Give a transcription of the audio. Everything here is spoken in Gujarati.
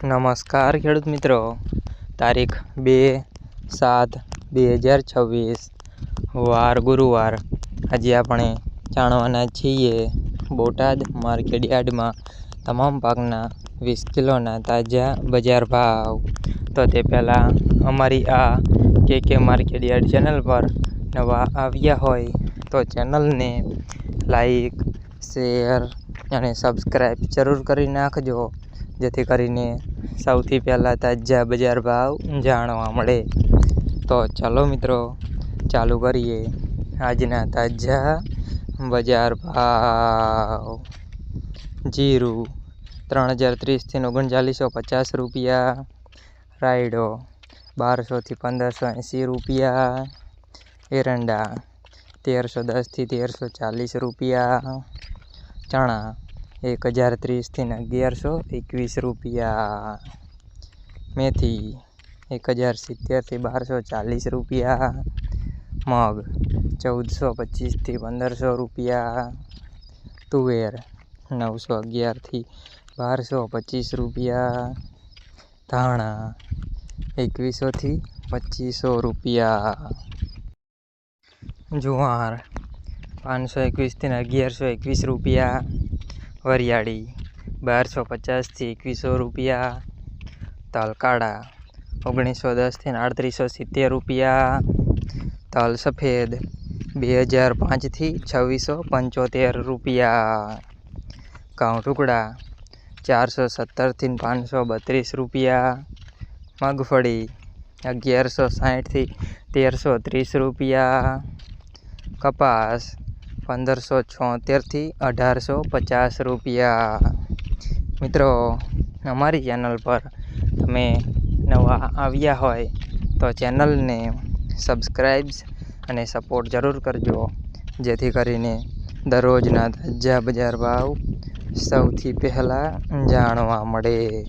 નમસ્કાર ખેડૂત મિત્રો, તારીખ 2/7/2026 વાર ગુરુવાર. આજે આપણે જાણવાના છીએ બોટાદ માર્કેટ યાર્ડમાં તમામ પાકના 20 કિલોના તાજા બજાર ભાવ. તો તે પહેલાં અમારી આ કે માર્કેટ યાર્ડ ચેનલ પર નવા આવ્યા હોય તો ચેનલને લાઈક, શેર અને સબસ્ક્રાઈબ જરૂર કરી નાખજો, જેથી કરીને સૌથી પહેલાં તાજા બજાર ભાવ જાણવા મળે. તો ચાલો મિત્રો, ચાલુ કરીએ આજના તાજા બજાર ભાવ. જીરું 3030 થી 3950 રૂપિયા, રાયડો 1200 થી 1580 રૂપિયા, એરંડા 1310 થી 1340 રૂપિયા, ચણા 1030 થી 1121 રૂપિયા, મેથી 1070 થી 1240 રૂપિયા, મગ 1425 થી 1500 રૂપિયા, તુવેર 911 થી 1225 રૂપિયા, ધાણા 2100 થી 2500 રૂપિયા, જુવાર 521 થી 1121 રૂપિયા, વરિયાળી 1250 થી 2100 રૂપિયા, તલ કાળા 1910 થી 3870 રૂપિયા, તલ સફેદ 2005 થી 2675 રૂપિયા, ઘઉં ટુકડા 470 થી 532 રૂપિયા, મગફળી 1160 થી 1330 રૂપિયા, કપાસ 1576 થી 1850 રૂપિયા. મિત્રો, અમારી ચેનલ પર તમે નવા આવ્યા હોય તો ચેનલને સબસ્ક્રાઈબ અને સપોર્ટ જરૂર કરજો, જેથી કરીને દરરોજના તાજા બજાર ભાવ સૌથી પહેલાં જાણવા મળે.